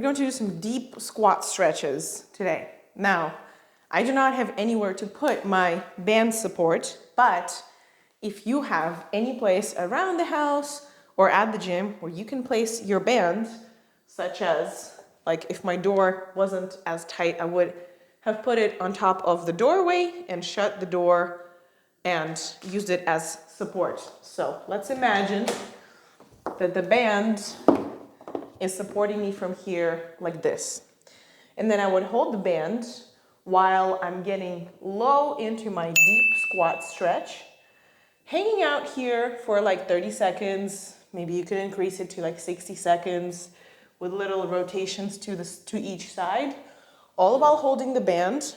We're going to do some deep squat stretches today. Now, I do not have anywhere to put my band support, but if you have any place around the house or at the gym where you can place your band, such as, like if my door wasn't as tight, I would have put it on top of the doorway and shut the door and used it as support. So let's imagine that the band is supporting me from here like this. And then I would hold the band while I'm getting low into my deep squat stretch, hanging out here for like 30 seconds. Maybe you could increase it to like 60 seconds with little rotations to each side, all while holding the band,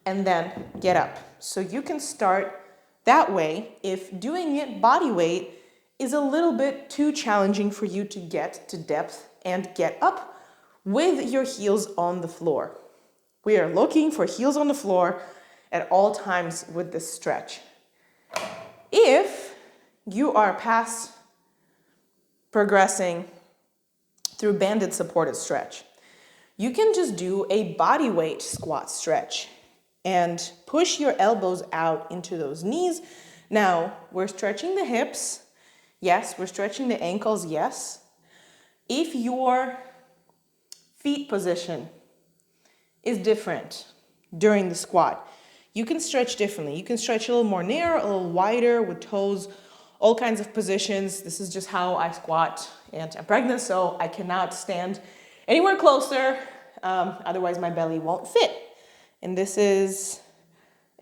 and then get up. So you can start that way if doing it body weight is a little bit too challenging for you to get to depth and get up with your heels on the floor. We are looking for heels on the floor at all times with this stretch. If you are past progressing through banded supported stretch, you can just do a body weight squat stretch and push your elbows out into those knees. Now, we're stretching the hips. Yes, we're stretching the ankles, yes. If your feet position is different during the squat, you can stretch differently. You can stretch a little more narrow, a little wider with toes, all kinds of positions. This is just how I squat, and I'm pregnant, so I cannot stand anywhere closer, otherwise my belly won't fit. And this is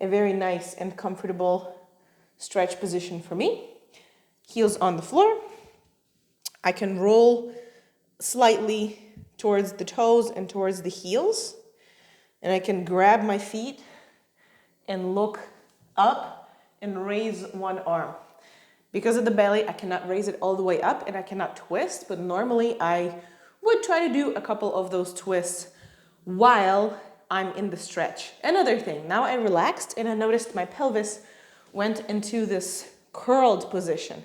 a very nice and comfortable stretch position for me. Heels on the floor. I can roll slightly towards the toes and towards the heels. And I can grab my feet and look up and raise one arm. Because of the belly, I cannot raise it all the way up and I cannot twist, but normally I would try to do a couple of those twists while I'm in the stretch. Another thing, now I relaxed and I noticed my pelvis went into this curled position.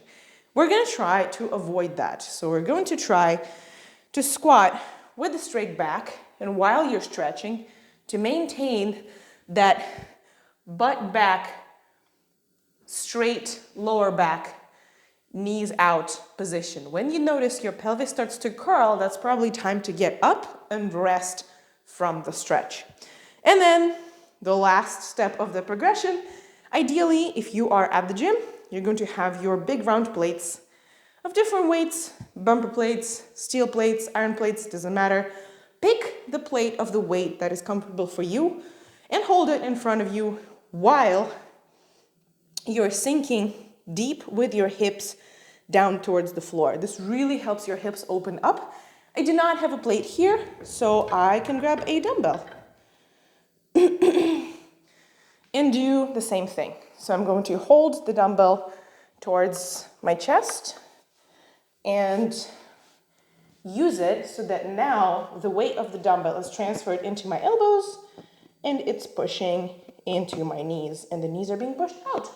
We're gonna try to avoid that. So we're going to try to squat with a straight back, and while you're stretching, to maintain that butt back, straight lower back, knees out position. When you notice your pelvis starts to curl, that's probably time to get up and rest from the stretch. And then the last step of the progression, ideally, if you are at the gym, you're going to have your big round plates of different weights, bumper plates, steel plates, iron plates, doesn't matter. Pick the plate of the weight that is comfortable for you and hold it in front of you while you're sinking deep with your hips down towards the floor. This really helps your hips open up. I do not have a plate here, so I can grab a dumbbell and do the same thing. So I'm going to hold the dumbbell towards my chest and use it so that now the weight of the dumbbell is transferred into my elbows and it's pushing into my knees, and the knees are being pushed out.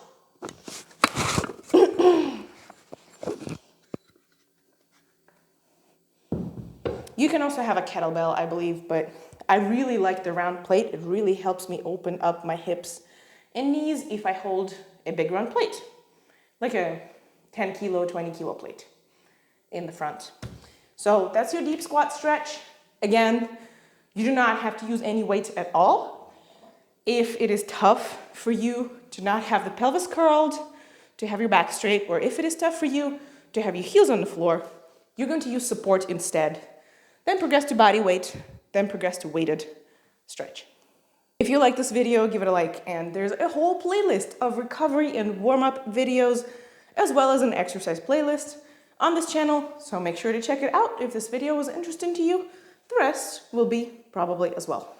You can also have a kettlebell, I believe, but I really like the round plate. It really helps me open up my hips and knees if I hold a big round plate, like a 10 kilo, 20 kilo plate in the front. So that's your deep squat stretch. Again, you do not have to use any weights at all. If it is tough for you to not have the pelvis curled, to have your back straight, or if it is tough for you to have your heels on the floor, you're going to use support instead. Then progress to body weight, then progress to weighted stretch. If you like this video, give it a like, and there's a whole playlist of recovery and warm-up videos, as well as an exercise playlist on this channel, so make sure to check it out if this video was interesting to you. The rest will be probably as well.